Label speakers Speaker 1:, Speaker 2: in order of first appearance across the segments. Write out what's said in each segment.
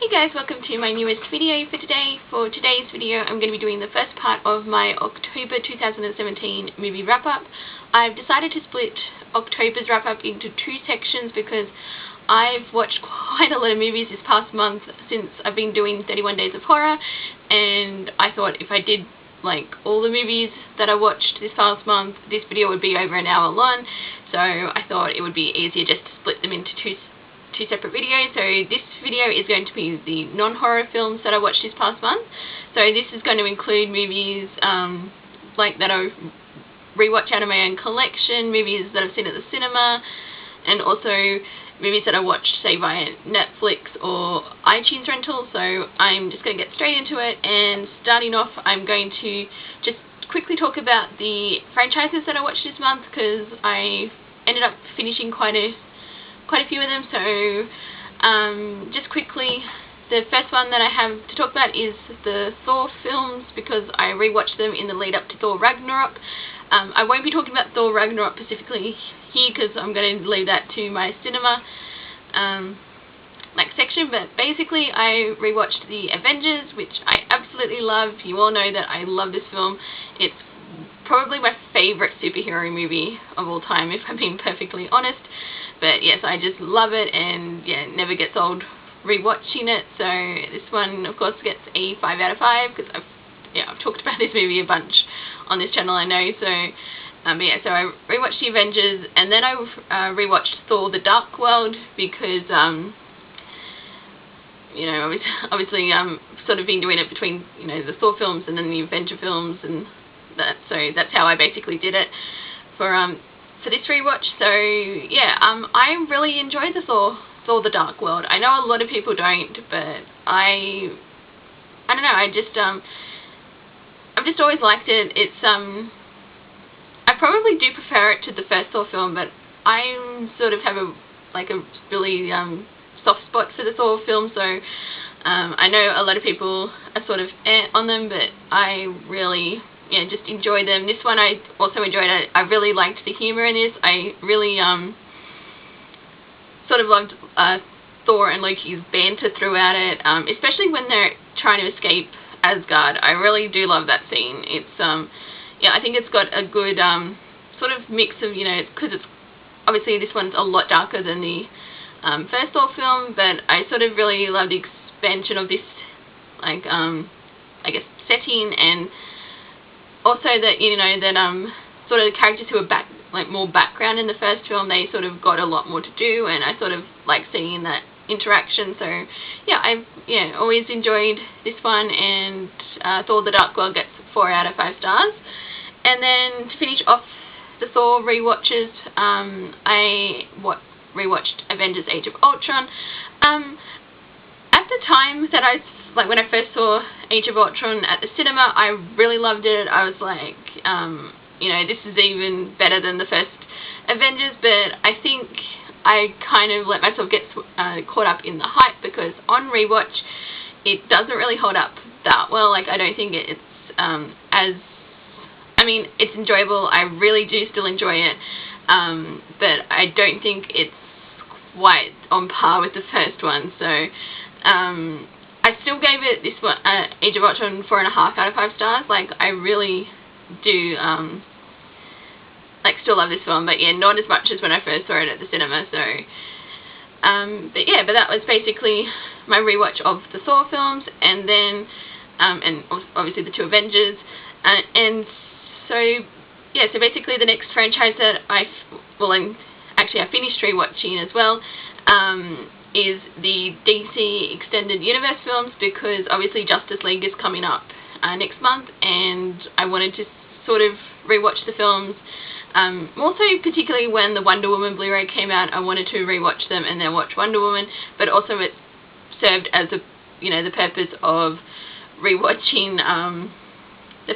Speaker 1: Hey guys, welcome to my newest video for today. For today's video I'm going to be doing the first part of my October 2017 movie wrap-up. I've decided to split October's wrap-up into two sections because I've watched quite a lot of movies this past month since I've been doing 31 Days of Horror, and I thought if I did like all the movies that I watched this past month, this video would be over an hour long, so I thought it would be easier just to split them into two separate videos. So this video is going to be the non-horror films that I watched this past month. So this is going to include movies like that I rewatch out of my own collection, movies that I've seen at the cinema, and also movies that I watched say via Netflix or iTunes rental. So I'm just going to get straight into it, and starting off I'm going to just quickly talk about the franchises that I watched this month because I ended up finishing quite a few of them. So just quickly, the first one that I have to talk about is the Thor films because I rewatched them in the lead up to Thor Ragnarok. I won't be talking about Thor Ragnarok specifically here because I'm going to leave that to my cinema section, but basically I rewatched the Avengers, which I absolutely love. You all know that I love this film. It's probably my favourite superhero movie of all time, if I'm being perfectly honest. But yes, I just love it, and yeah, it never gets old rewatching it. So this one, of course, gets a 5 out of 5 because I've talked about this movie a bunch on this channel, I know. So yeah, so I rewatched the Avengers, and then I rewatched Thor: The Dark World because you know, obviously sort of been doing it between the Thor films and then the Avenger films, and that. So that's how I basically did it for this rewatch. So yeah, I really enjoyed the Thor: The Dark World. I know a lot of people don't, but I don't know. I've just always liked it. It's I probably do prefer it to the first Thor film, but I sort of have a really soft spot for the Thor film. So I know a lot of people are sort of on them, but I really just enjoy them. This one I also enjoyed. I really liked the humour in this. I really sort of loved Thor and Loki's banter throughout it, especially when they're trying to escape Asgard. I really do love that scene. It's I think it's got a good sort of mix of, because it's obviously this one's a lot darker than the first Thor film, but I sort of really love the expansion of this I guess setting, and also that that sort of the characters who are more background in the first film, they sort of got a lot more to do, and I sort of like seeing that interaction. So yeah, I've always enjoyed this one, and Thor: The Dark World gets 4 out of 5 stars. And then to finish off the Thor rewatches, I rewatched Avengers: Age of Ultron. At the time that when I first saw Age of Ultron at the cinema, I really loved it. I was like, this is even better than the first Avengers, but I think I kind of let myself get caught up in the hype because on rewatch, it doesn't really hold up that well. I don't think it's it's enjoyable. I really do still enjoy it, but I don't think it's quite on par with the first one. So I still gave it, this one, Age of Ultron, 4.5 out of 5 stars. I really do still love this film, but yeah, not as much as when I first saw it at the cinema. So but that was basically my rewatch of the Thor films, and then and obviously the 2 Avengers, and so yeah, so basically the next franchise that I finished rewatching as well is the DC Extended Universe films, because obviously Justice League is coming up next month, and I wanted to sort of rewatch the films. Also, particularly when the Wonder Woman Blu-ray came out, I wanted to rewatch them and then watch Wonder Woman, but also it served as the purpose of rewatching the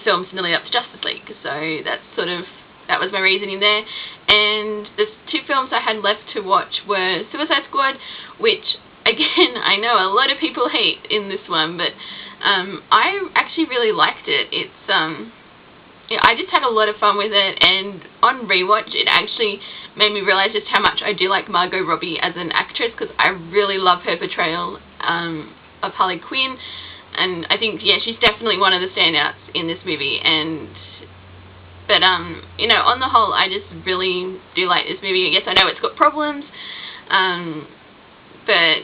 Speaker 1: films nearly up to Justice League. So that was my reasoning there. And the 2 films I had left to watch were Suicide Squad, which again I know a lot of people hate in this one, but I actually really liked it. It's I just had a lot of fun with it, and on rewatch it actually made me realise just how much I do like Margot Robbie as an actress, because I really love her portrayal of Harley Quinn, and I think, yeah, she's definitely one of the standouts in this movie. But you know, on the whole, I just really do like this movie. Yes, I know it's got problems, but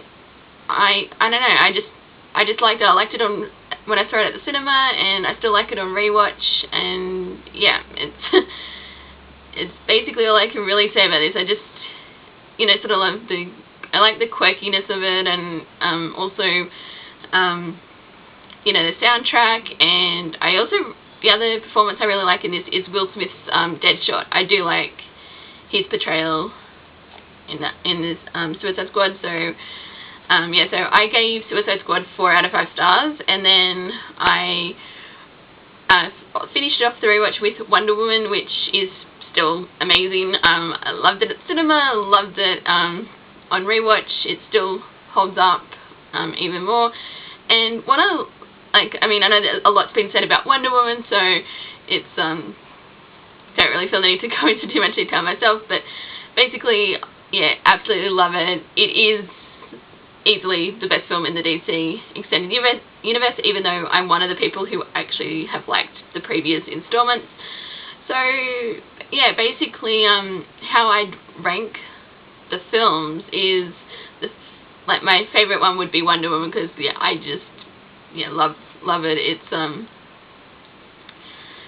Speaker 1: I don't know, I just liked it. I liked it on when I saw it at the cinema, and I still like it on rewatch, and yeah, it's it's basically all I can really say about this. I just, you know, sort of love I like the quirkiness of it, and also, you know, the soundtrack, and I also, the other performance I really like in this is Will Smith's Deadshot. I do like his portrayal in this Suicide Squad. So yeah, so I gave Suicide Squad 4 out of 5 stars, and then I finished off the rewatch with Wonder Woman, which is still amazing. I loved it at cinema, loved it on rewatch. It still holds up even more. And what I mean, I know that a lot's been said about Wonder Woman, so it's don't really feel the need to go into too much detail myself, but basically, yeah, absolutely love it. It is easily the best film in the DC Extended Universe, even though I'm one of the people who actually have liked the previous installments. So, yeah, basically, how I'd rank the films is, like, my favourite one would be Wonder Woman, because, yeah, I just, yeah, love it. It's,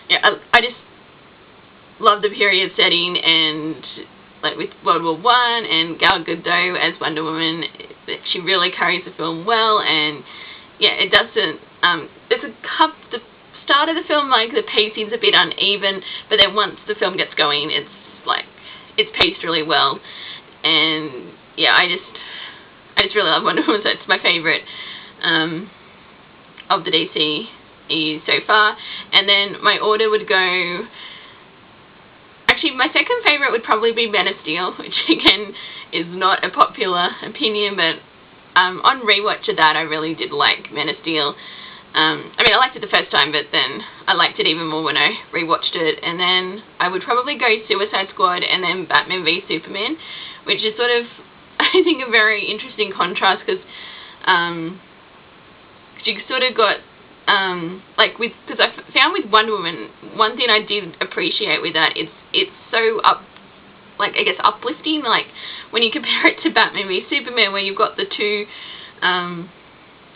Speaker 1: yeah, I just love the period setting, and, like, with World War I and Gal Gadot as Wonder Woman, she really carries the film well. And yeah, it doesn't, there's the start of the film, like, the pacing's a bit uneven, but then once the film gets going, it's like, it's paced really well. And yeah, I just really love Wonder Woman, so it's my favourite of the DCE so far. And then my order would go, actually, my second favourite would probably be Man of Steel, which again is not a popular opinion, but on rewatch of that, I really did like Man of Steel. I mean, I liked it the first time, but then I liked it even more when I rewatched it. And then I would probably go Suicide Squad, and then Batman v Superman, which is sort of, I think, a very interesting contrast, because you sort of got, like, because I found with Wonder Woman, one thing I did appreciate with that, it's so I guess uplifting, like, when you compare it to Batman v Superman, where you've got the two,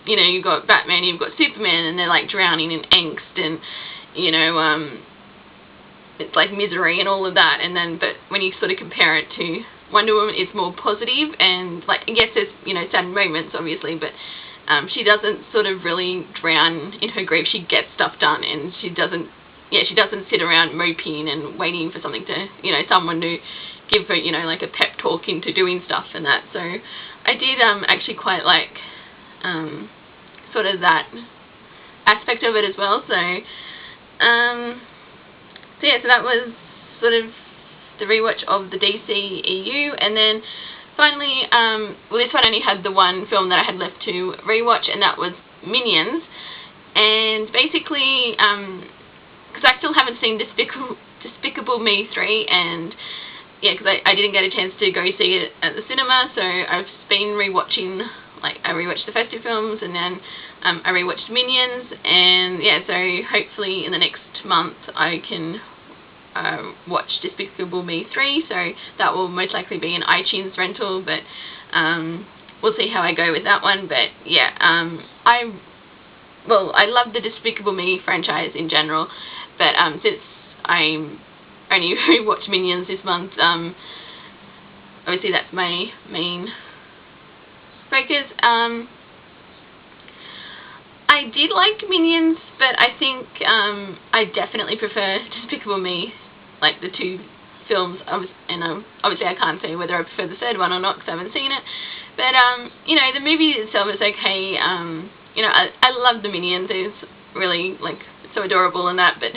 Speaker 1: you know, you've got Batman, you've got Superman, and they're, like, drowning in angst, and, you know, it's like misery and all of that. And then, but when you sort of compare it to Wonder Woman, it's more positive, and, like, I guess there's, you know, sad moments, obviously, but she doesn't sort of really drown in her grief. She gets stuff done, and she doesn't sit around moping and waiting for something to, you know, someone to give her, you know, like a pep talk into doing stuff and that. So I did actually quite like sort of that aspect of it as well. So yeah, so that was sort of the rewatch of the DCEU. And then finally, well, this one only had the one film that I had left to rewatch, and that was Minions. And basically, because I still haven't seen Despicable Me 3, and yeah, because I didn't get a chance to go see it at the cinema, so I've been rewatching, like, I rewatched the first two films, and then I rewatched Minions, and yeah, so hopefully in the next month I can watch Despicable Me 3, so that will most likely be an iTunes rental, but we'll see how I go with that one. But yeah, I love the Despicable Me franchise in general, but since I only rewatched Minions this month, obviously that's my main focus. I did like Minions, but I think I definitely prefer Despicable Me, like the two films. And obviously I can't say whether I prefer the third one or not, because I haven't seen it. But you know, the movie itself is okay. You know, I love the Minions. It's really, like, so adorable and that. But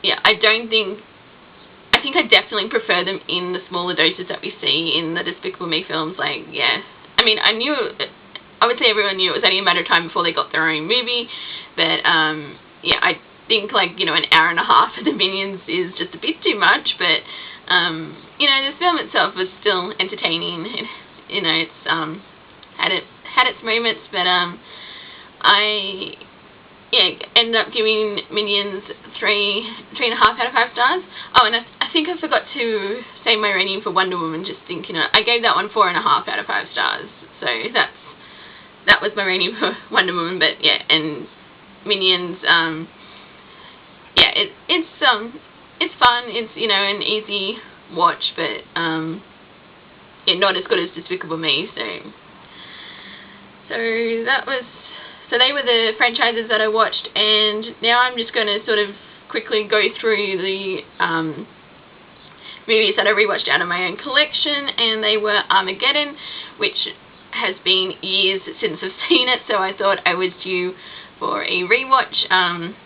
Speaker 1: yeah, I think I definitely prefer them in the smaller doses that we see in the Despicable Me films. Like, yeah, I mean, I knew, obviously everyone knew it was only a matter of time before they got their own movie, but yeah, I think, like, you know, an hour and a half of the Minions is just a bit too much. But you know, the film itself was still entertaining. You know, it's had its moments, but I ended up giving Minions 3.5 out of 5 stars. Oh, and I think I forgot to say my rating for Wonder Woman, just thinking I gave that one 4.5 out of 5 stars. So that was my rating for Wonder Woman. But yeah, and Minions, yeah, it's fun. It's, you know, an easy watch, but yeah, not as good as Despicable Me. So they were the franchises that I watched, and now I'm just going to sort of quickly go through the movies that I rewatched out of my own collection, and they were Armageddon, which has been years since I've seen it, so I thought I was due for a rewatch,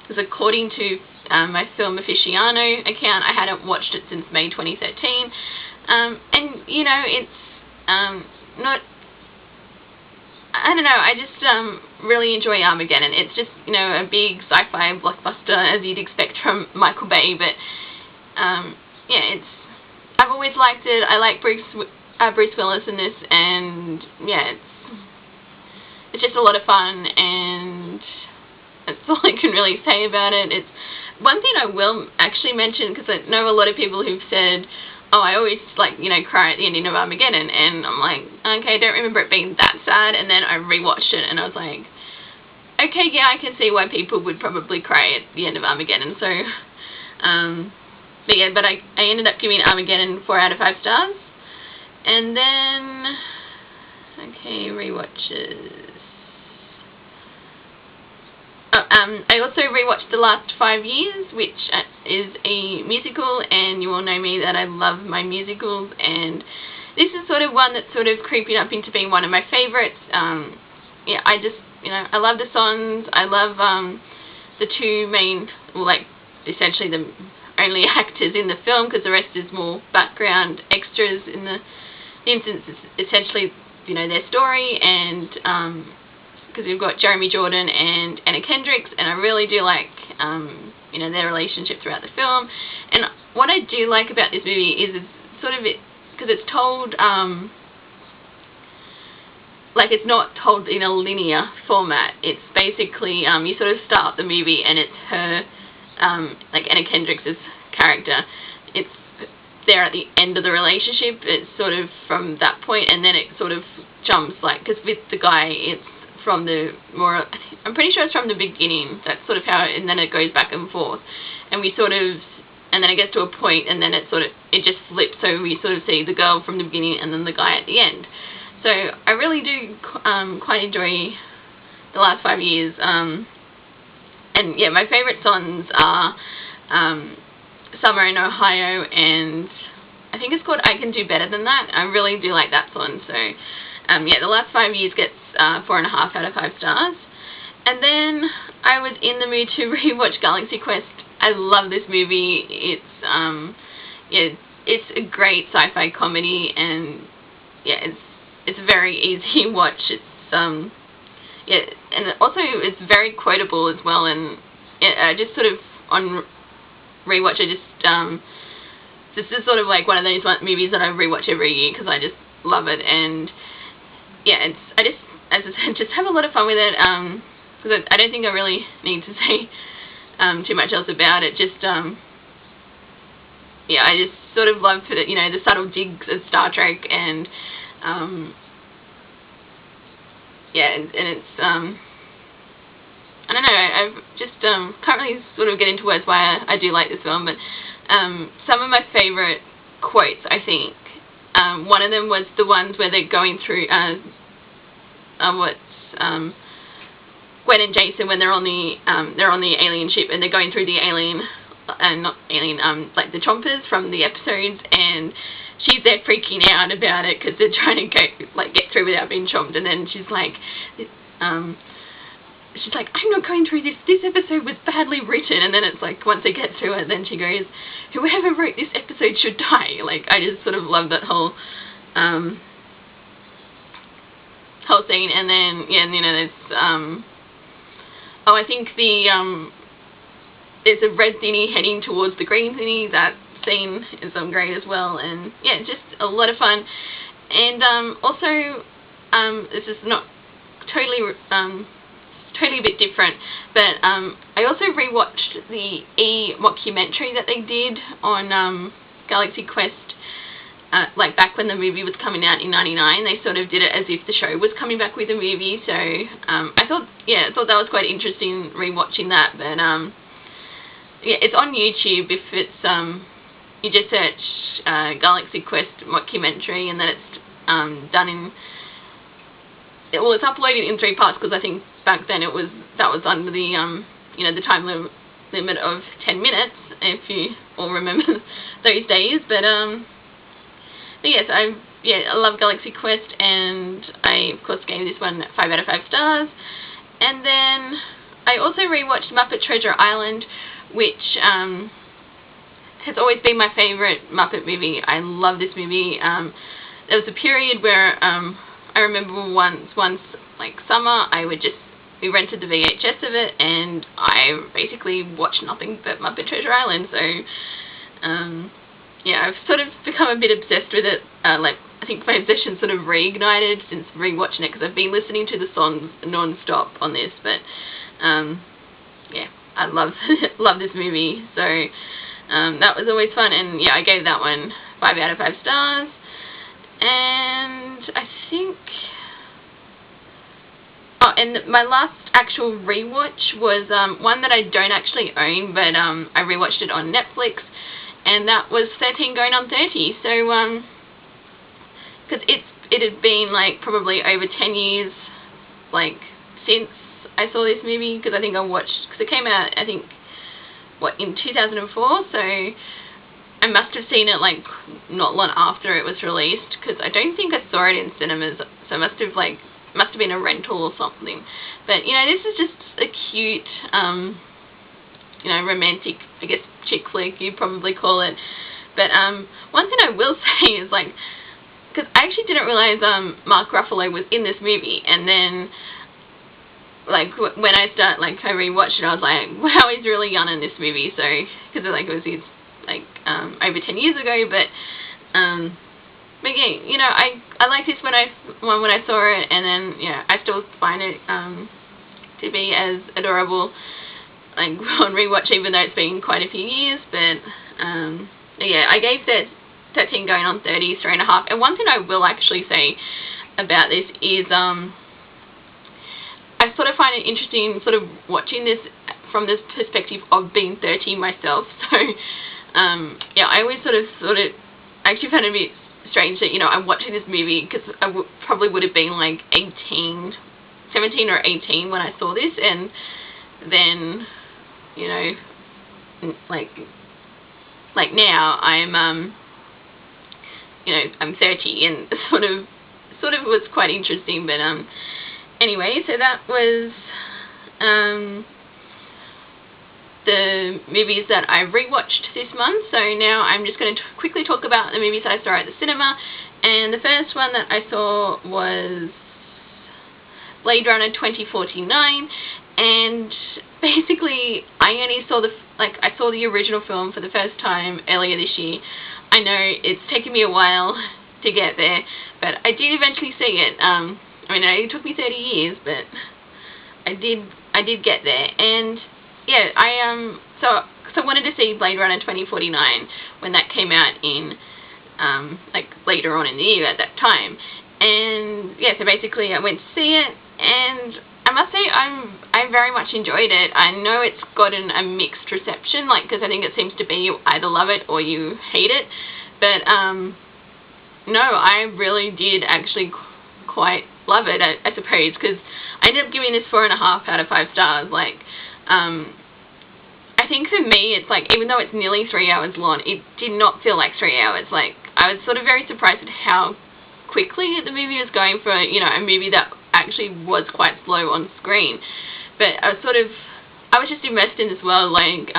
Speaker 1: because according to my Film Aficionado account, I hadn't watched it since May 2013, and, you know, it's not, I don't know, I just really enjoy Armageddon. It's just, you know, a big sci-fi blockbuster, as you'd expect from Michael Bay, but yeah, I've always liked it. I like Bruce Willis in this, and yeah, it's just a lot of fun, and that's all I can really say about it. It's one thing I will actually mention, because I know a lot of people who've said, oh, I always, like, you know, cry at the ending of Armageddon, and I'm like, okay, I don't remember it being that sad, and then I rewatched it, and I was like, okay, yeah, I can see why people would probably cry at the end of Armageddon. So but yeah, but I ended up giving Armageddon 4 out of 5 stars. And then, okay, rewatches. Oh, I also rewatched The Last 5 Years, which is a musical, and you all know me that I love my musicals, and this is sort of one that's sort of creeping up into being one of my favourites. Yeah, I just, you know, I love the songs. I love the two main, well, like, essentially the only actors in the film, because the rest is more background extras. In the instance, it's essentially, you know, their story, and because we've got Jeremy Jordan and Anna Kendrick, and I really do like, you know, their relationship throughout the film. And what I do like about this movie is it's sort of, because it's told, like, it's not told in a linear format. It's basically, you sort of start the movie and it's her, like Anna Kendrick's character, it's there at the end of the relationship. It's sort of from that point, and then it sort of jumps, like, because with the guy, it's from the more, I'm pretty sure it's from the beginning. That's sort of how, and then it goes back and forth, and we sort of, and then it gets to a point, and then it sort of, it just flips, so we sort of see the girl from the beginning and then the guy at the end. So I really do quite enjoy The Last 5 Years, and yeah, my favourite songs are Summer in Ohio, and I think it's called I Can Do Better Than That. I really do like that song. So yeah, The Last 5 Years gets 4.5 out of 5 stars. And then I was in the mood to rewatch Galaxy Quest. I love this movie. It's yeah, it's a great sci-fi comedy, and yeah, it's a very easy watch. It's yeah, and also it's very quotable as well. And yeah, I just sort of on rewatch, I just this is sort of like one of those movies that I rewatch every year because I just love it. And yeah, I just, as I said, just have a lot of fun with it, because I don't think I really need to say too much else about it. Just yeah, I just sort of love, you know, the subtle digs of Star Trek, and yeah, and it's I don't know, I've just can't really sort of get into words why I do like this film, but some of my favourite quotes, I think, one of them was the ones where they're going through Gwen and Jason, when they're on the alien ship, and they're going through the alien, not alien, like the chompers from the episodes, and she's there freaking out about it because they're trying to get through without being chomped, and then she's like, I'm not going through this. This episode was badly written. And then it's like, once they get through it, then she goes, whoever wrote this episode should die. Like, I just sort of love that whole whole scene. And then, yeah, you know, there's oh, I think there's a red thingy heading towards the green thingy. That scene is great as well. And yeah, just a lot of fun. And also, this is not totally totally a bit different. But I also rewatched the E mockumentary that they did on Galaxy Quest. Like back when the movie was coming out in '99, they sort of did it as if the show was coming back with a movie. So I thought that was quite interesting rewatching that. But yeah, it's on YouTube. If it's you just search Galaxy Quest mockumentary, and then it's done in. Well, it's uploaded in 3 parts because I think back then that was under the you know, the time limit of 10 minutes, if you all remember those days. But yes, I love Galaxy Quest, and I of course gave this one 5 out of 5 stars. And then I also rewatched Muppet Treasure Island, which has always been my favourite Muppet movie. I love this movie. There was a period where I remember once like summer, we rented the VHS of it, and I basically watched nothing but Muppet Treasure Island. So yeah, I've sort of become a bit obsessed with it. Like, I think my obsession sort of reignited since rewatching it, because I've been listening to the songs non-stop on this. But yeah, I love this movie. So that was always fun, and yeah, I gave that one 5 out of 5 stars. And I think, oh, and my last actual rewatch was one that I don't actually own, but I rewatched it on Netflix, and that was 13 Going on 30. So because it had been like probably over 10 years like since I saw this movie, because I think I watched, because it came out, I think, what, in 2004, so I must have seen it like not long after it was released, because I don't think I saw it in cinemas, so it must have been a rental or something. But you know, this is just a cute you know, romantic, I guess, chick flick you'd probably call it. But one thing I will say is, like, because I actually didn't realize Mark Ruffalo was in this movie, and then like when I rewatched it, I was like, wow, he's really young in this movie. So because like it was like over 10 years ago, but yeah, you know, I liked this when I saw it, and then yeah, I still find it to be as adorable like on rewatch, even though it's been quite a few years. But yeah, I gave that 13 Going on 30 3.5. And one thing I will actually say about this is I sort of find it interesting sort of watching this from this perspective of being 30 myself. So yeah, I always sort of I actually found it a bit strange that, you know, I'm watching this movie, because I probably would have been like 17 or 18 when I saw this, and then, you know, like now I'm you know, I'm 30, and sort of was quite interesting. But anyway, so that was the movies that I rewatched this month. So now I'm just going to quickly talk about the movies that I saw at the cinema. And the first one that I saw was Blade Runner 2049, and basically I only saw I saw the original film for the first time earlier this year. I know it's taken me a while to get there, but I did eventually see it. I mean, it took me 30 years, but I did get there. And yeah, so I wanted to see Blade Runner 2049 when that came out in like later on in the year at that time. And yeah, so basically I went to see it, and I must say I very much enjoyed it. I know it's gotten a mixed reception, like, because I think it seems to be you either love it or you hate it. But no, I really did actually quite love it, I suppose, because I ended up giving this 4.5 out of 5 stars. Like, I think for me, it's like, even though it's nearly 3 hours long, it did not feel like 3 hours. Like, I was sort of very surprised at how quickly the movie was going for, you know, a movie that actually was quite slow on screen. But I was just immersed in this world. Like,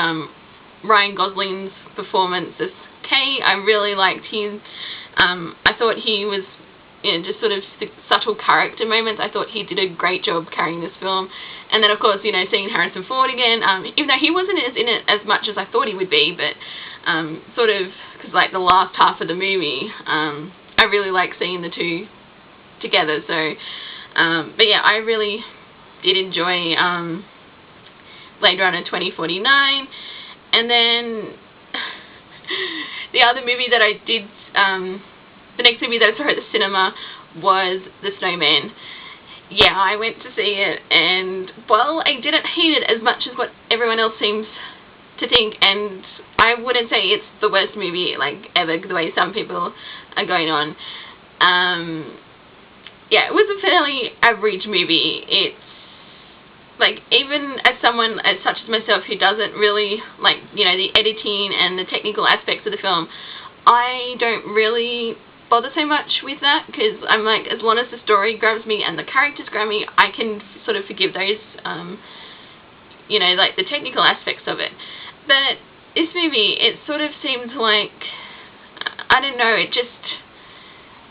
Speaker 1: Ryan Gosling's performance as Kay, I really liked him. I thought he was, you know, just sort of subtle character moments. I thought he did a great job carrying this film. And then, of course, you know, seeing Harrison Ford again, even though he wasn't in it as much as I thought he would be, but sort of, because like the last half of the movie, I really like seeing the two together. So But yeah, I really did enjoy Blade Runner 2049. And then the other movie that I did, the next movie that I saw at the cinema was The Snowman. Yeah, I went to see it, and well, I didn't hate it as much as what everyone else seems to think, and I wouldn't say it's the worst movie, like, ever, the way some people are going on. Yeah, it was a fairly average movie. It's, like, even as someone as such as myself who doesn't really like, you know, the editing and the technical aspects of the film, I don't really bother so much with that, because I'm like, as long as the story grabs me and the characters grab me, I can sort of forgive those, you know, like the technical aspects of it. But this movie, it sort of seemed like, I don't know, it just,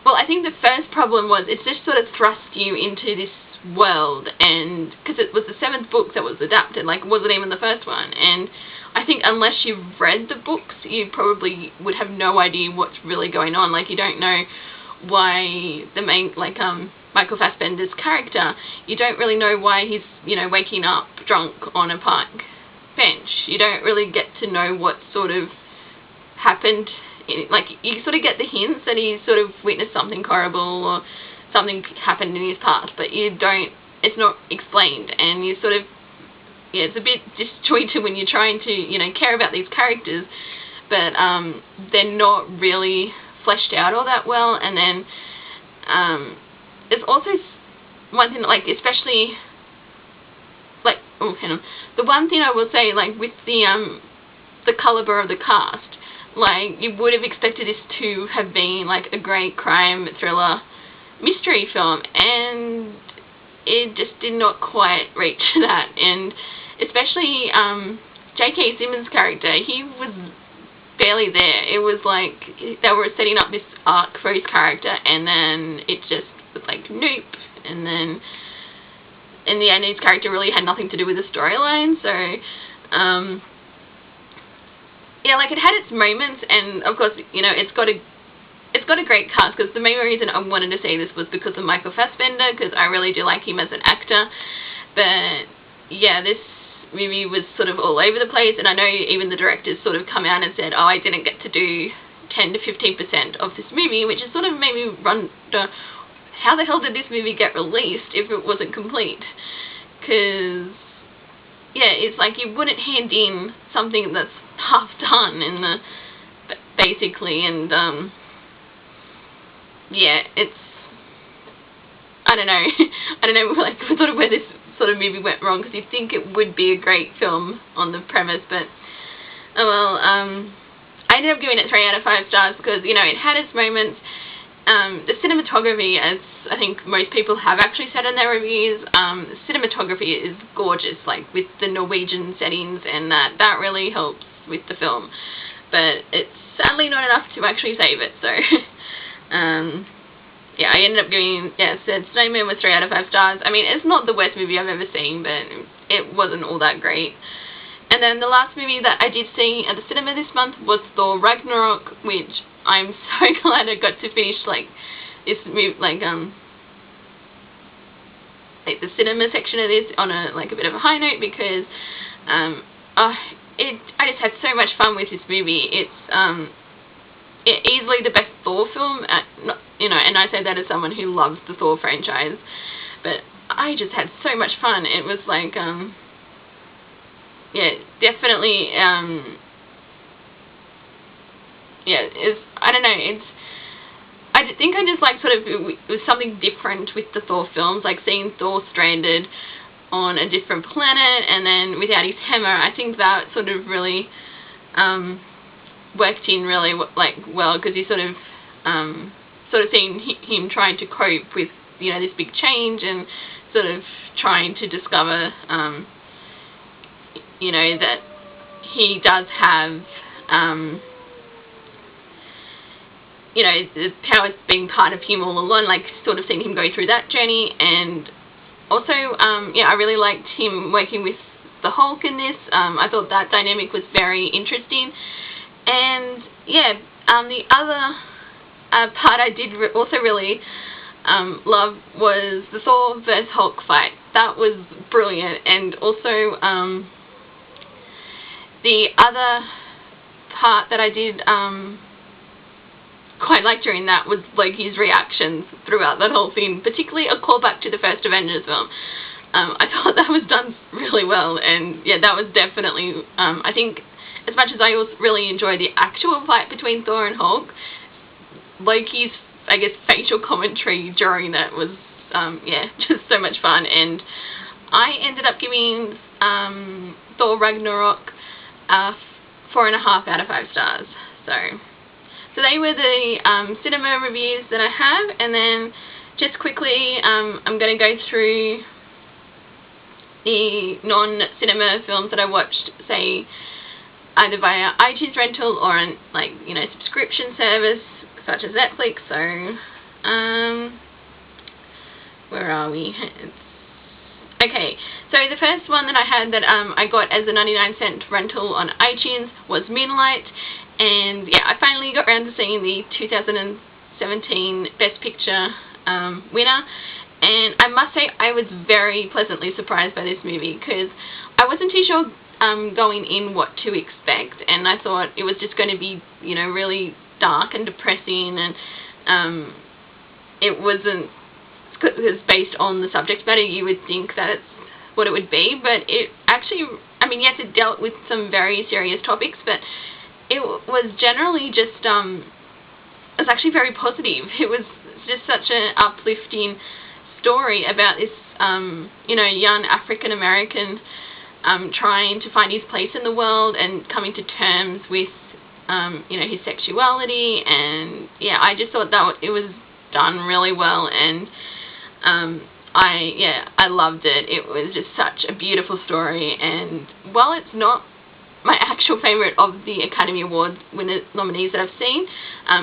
Speaker 1: well, I think the first problem was it just sort of thrust you into this world, and because it was the 7th book that was adapted, like, it wasn't even the first one, and I think unless you've read the books, you probably would have no idea what's really going on. Like, you don't know why the main, like, Michael Fassbender's character, you don't really know why he's, you know, waking up drunk on a park bench. You don't really get to know what sort of happened. Like, you sort of get the hints that he sort of witnessed something horrible or something happened in his past, but you don't, it's not explained, and you sort of, yeah, it's a bit disjointed when you're trying to, you know, care about these characters, but they're not really fleshed out all that well. And then there's also one thing, like, especially, like, oh, hang on, the one thing I will say, like, with the caliber of the cast, like, you would have expected this to have been, like, a great crime thriller mystery film, and it just did not quite reach that. And especially J.K. Simmons' character, he was barely there. It was like they were setting up this arc for his character, and then it just was like, nope. And then in the end, his character really had nothing to do with the storyline. So yeah, like, it had its moments, and of course, you know, it's got a great cast, because the main reason I wanted to see this was because of Michael Fassbender, because I really do like him as an actor. But yeah, this movie was sort of all over the place, and I know even the directors sort of come out and said, oh, I didn't get to do 10 to 15% of this movie, which has sort of made me wonder, how the hell did this movie get released if it wasn't complete? Because, yeah, it's like you wouldn't hand in something that's half done in the, basically, and yeah, it's, I don't know, I don't know, like, sort of where this sort of movie went wrong, because you'd think it would be a great film on the premise, but, oh well, I ended up giving it 3 out of 5 stars, because, you know, it had its moments. The cinematography, as I think most people have actually said in their reviews, the cinematography is gorgeous, like, with the Norwegian settings, and that really helps with the film, but it's sadly not enough to actually save it, so, yeah, I ended up giving, yeah, said Snowman was 3 out of 5 stars. I mean, it's not the worst movie I've ever seen, but it wasn't all that great. And then the last movie that I did see at the cinema this month was Thor Ragnarok, which I'm so glad I got to finish, like, this movie, like the cinema section of this on a, like, a bit of a high note, because, I just had so much fun with this movie. It's, easily the best Thor film, you know, and I say that as someone who loves the Thor franchise, but I just had so much fun. It was like, yeah, definitely, yeah, it's, I don't know, it's, I think I just like sort of, it was something different with the Thor films, like seeing Thor stranded on a different planet, and then without his hammer. I think that sort of really, worked in really, like, well, because you sort of seeing him trying to cope with, you know, this big change, and sort of trying to discover, you know, that he does have, you know, the power's being part of him all along, like, sort of seeing him go through that journey. And also, yeah, I really liked him working with the Hulk in this. I thought that dynamic was very interesting. And yeah, the other part I did also really love was the Thor vs Hulk fight. That was brilliant. And also the other part that I did quite like during that was Loki's reactions throughout that whole thing, particularly a callback to the first Avengers film. I thought that was done really well, and yeah, that was definitely, I think, as much as I also really enjoyed the actual fight between Thor and Hulk, Loki's, I guess, facial commentary during that was, yeah, just so much fun. And I ended up giving Thor Ragnarok 4.5 out of 5 stars. So they were the cinema reviews that I have, and then just quickly, I'm going to go through the non-cinema films that I watched, say, either via iTunes rental or on, like, you know, subscription service such as Netflix. So, where are we? Okay, so the first one that I had that I got as a 99-cent rental on iTunes was Moonlight, and yeah, I finally got around to seeing the 2017 Best Picture winner, and I must say I was very pleasantly surprised by this movie, because I wasn't too sure going in what to expect, and I thought it was just going to be, you know, really dark and depressing, and it wasn't, because based on the subject matter you would think that it's what it would be, but it actually, I mean, yes, it dealt with some very serious topics, but it was generally just, it was actually very positive. It was just such an uplifting story about this, you know, young African-American trying to find his place in the world and coming to terms with, you know, his sexuality, and yeah, I just thought that it was done really well, and I loved it. It was just such a beautiful story, and while it's not my actual favourite of the Academy Award nominees that I've seen,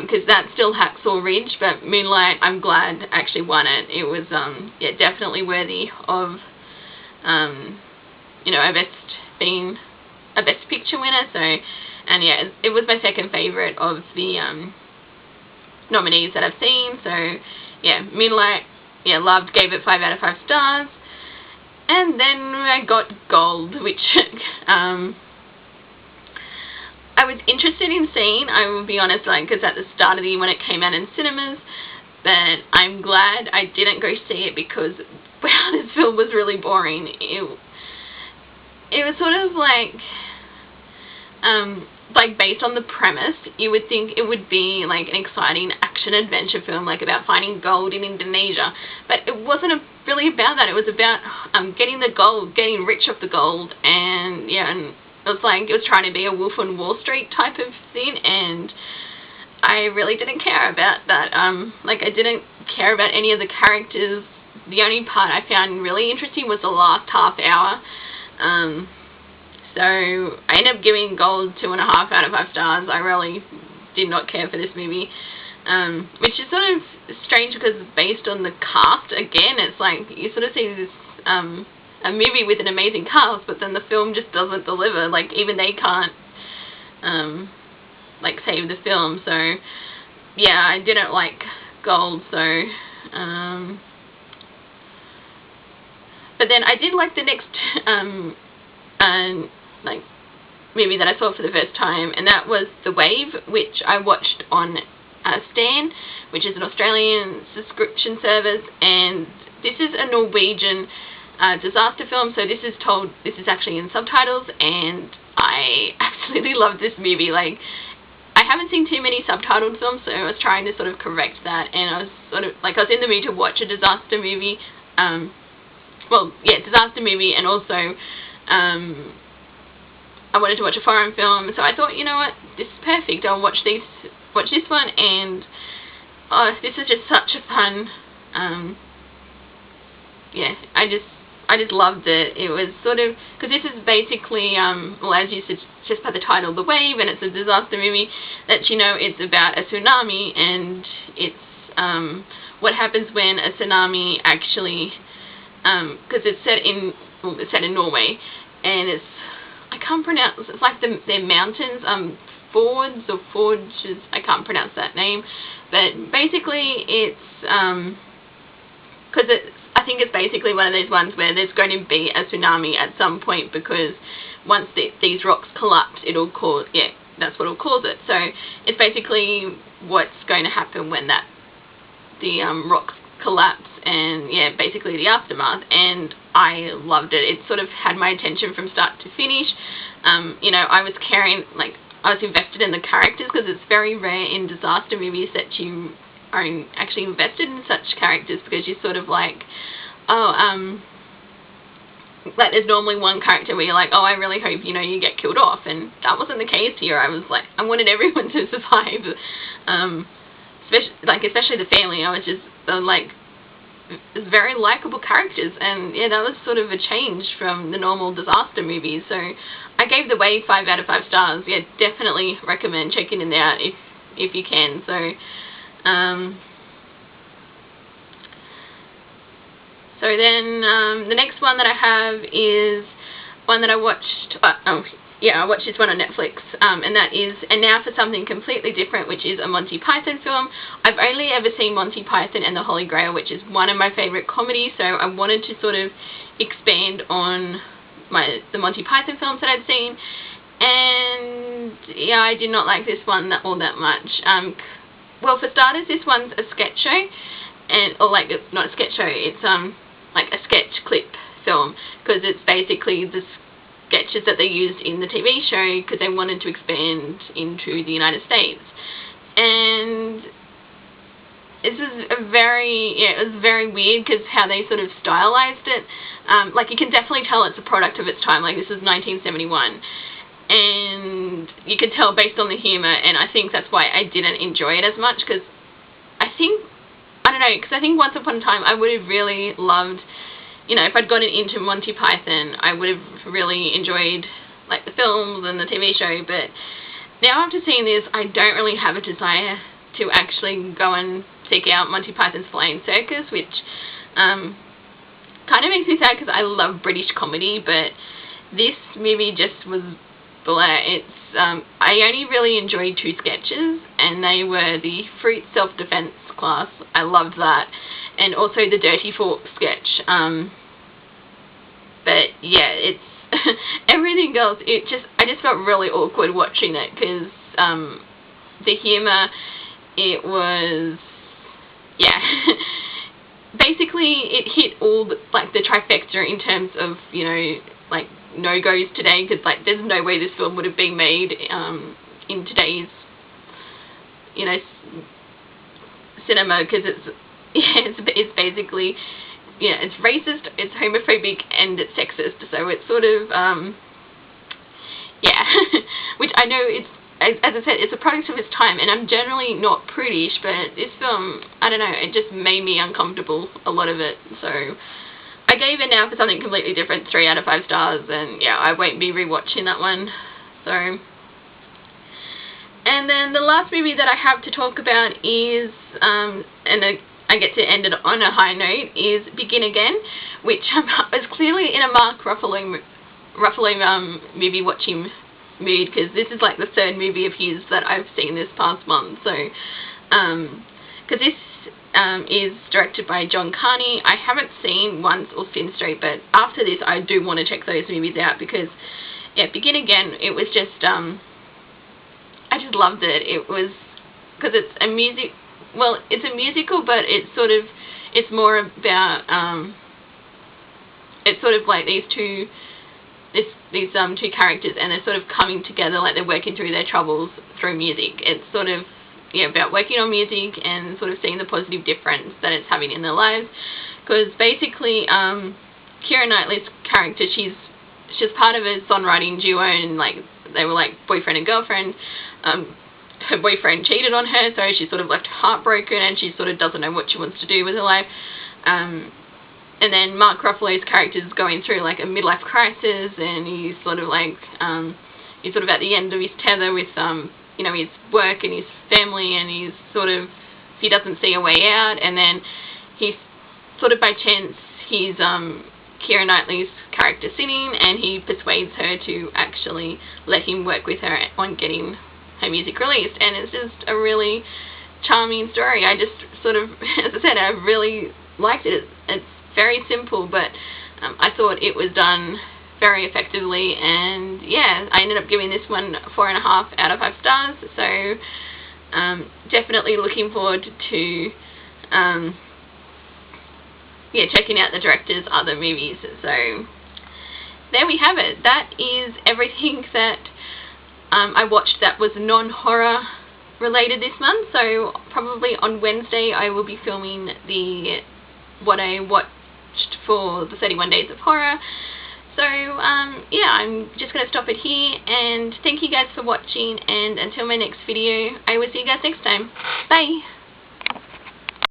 Speaker 1: because that's still Hacksaw Ridge, but Moonlight, I'm glad actually won it. It was, yeah, definitely worthy of, you know, being a Best Picture winner. So, and yeah, it was my second favourite of the nominees that I've seen. So, yeah, Moonlight, yeah, loved, gave it 5 out of 5 stars. And then I got Gold, which I was interested in seeing, I will be honest, like, because at the start of the year when it came out in cinemas, but I'm glad I didn't go see it, because, wow, this film was really boring. It was sort of like based on the premise, you would think it would be like an exciting action-adventure film, like about finding gold in Indonesia, but it wasn't really about that. It was about getting the gold, getting rich off the gold, and yeah, and it was like, it was trying to be a Wolf on Wall Street type of thing, and I really didn't care about that. Like, I didn't care about any of the characters. The only part I found really interesting was the last half hour. So I ended up giving Gold 2.5 out of 5 stars. I really did not care for this movie, which is sort of strange, because based on the cast, again, it's like you sort of see this a movie with an amazing cast, but then the film just doesn't deliver. Like, even they can't like save the film. So yeah, I didn't like Gold. So but then I did like the next like movie that I saw for the first time, and that was The Wave, which I watched on Stan, which is an Australian subscription service, and this is a Norwegian disaster film. So this is actually in subtitles, and I absolutely loved this movie. Like, I haven't seen too many subtitled films, so I was trying to sort of correct that, and I was sort of like, I was in the mood to watch a disaster movie. Well, yeah, disaster movie, and also I wanted to watch a foreign film, so I thought, you know what, this is perfect. I'll watch this one, and oh, this is just such a fun. Yeah, I just loved it. It was sort of, because this is basically, well, as you said, just by the title, The Wave, and it's a disaster movie, that, you know, it's about a tsunami, and it's what happens when a tsunami actually, because it's set in Norway, and it's, I can't pronounce, it's like they're mountains, Fords or Forges, I can't pronounce that name, but basically it's because I think it's basically one of those ones where there's going to be a tsunami at some point, because once these rocks collapse, it'll cause, yeah, that's what will cause it. So it's basically what's going to happen when the rocks collapse, and yeah, basically the aftermath. And I loved it. It sort of had my attention from start to finish. You know, I was invested in the characters, because it's very rare in disaster movies that you are actually invested in such characters, because you're sort of like, oh, like there's normally one character where you're like, oh, I really hope, you know, you get killed off, and that wasn't the case here. I was like, I wanted everyone to survive, especially the family. I was just like, very likable characters, and yeah, that was sort of a change from the normal disaster movies. So I gave The Wave 5 out of 5 stars. Yeah, definitely recommend checking it out if you can. So then the next one that I have is one that I watched, I watched this one on Netflix, and that is And Now for Something Completely Different, which is a Monty Python film. I've only ever seen Monty Python and the Holy Grail, which is one of my favourite comedies, so I wanted to sort of expand on the Monty Python films that I'd seen, and yeah, I did not like this one all that much. Well, for starters, this one's a sketch show, it's not a sketch show, it's like a sketch clip film, because it's basically the sketches that they used in the TV show, because they wanted to expand into the United States. And this is it was very weird, because how they sort of stylized it, like you can definitely tell it's a product of its time. Like, this is 1971, and you could tell based on the humour, and I think that's why I didn't enjoy it as much, because I think Once Upon a Time I would have really loved, you know, if I'd gotten into Monty Python, I would have really enjoyed like the films and the TV show. But now after seeing this, I don't really have a desire to actually go and seek out Monty Python's Flying Circus, which kind of makes me sad, because I love British comedy, but this movie just was blah. It's I only really enjoyed 2 sketches, and they were the Fruit Self-Defense class. I loved that, and also the Dirty Fork sketch. But yeah, it's everything else. I just felt really awkward watching it, because the humor, it was, yeah. Basically, it hit all the trifecta in terms of, you know, like no-goes today, because like there's no way this film would have been made in today's, you know, cinema, because it's basically, yeah, it's racist, it's homophobic, and it's sexist. So it's sort of yeah, which I know it's, as I said, it's a product of its time, and I'm generally not prudish, but this film, I don't know, it just made me uncomfortable, a lot of it. So I gave it Now for Something Completely Different 3 out of 5 stars, and yeah, I won't be rewatching that one. So, and then the last movie that I have to talk about is, I get to end it on a high note, is Begin Again, which is clearly in a Mark Ruffalo movie watching mood, because this is like the 3rd movie of his that I've seen this past month. So, because this is directed by John Carney. I haven't seen Once or Sin Street, but after this I do want to check those movies out, because yeah, Begin Again, it was just, I just loved it. It was, because it's a musical, but it's sort of, it's more about, it's sort of like these two characters, and they're sort of coming together, like they're working through their troubles through music. It's sort of, yeah, about working on music and sort of seeing the positive difference that it's having in their lives. Because basically, Keira Knightley's character, she's part of a songwriting duo, and like they were like boyfriend and girlfriend. Her boyfriend cheated on her, so she's sort of left heartbroken, and she sort of doesn't know what she wants to do with her life. And then Mark Ruffalo's character is going through like a midlife crisis, and he's sort of like, he's sort of at the end of his tether with, you know, his work and his family, and he's sort of, he doesn't see a way out. And then he's sort of by chance, he's Keira Knightley's character singing, and he persuades her to actually let him work with her on getting her music released. And it's just a really charming story. I just sort of, as I said, I really liked it. It's very simple, but I thought it was done very effectively, and yeah, I ended up giving this one 4.5 out of 5 stars. So definitely looking forward to checking out the director's other movies. So there we have it. That is everything that I watched that was non-horror related this month. So probably on Wednesday I will be filming what I watched for the 31 Days of Horror. So yeah, I'm just going to stop it here, and thank you guys for watching, and until my next video, I will see you guys next time. Bye!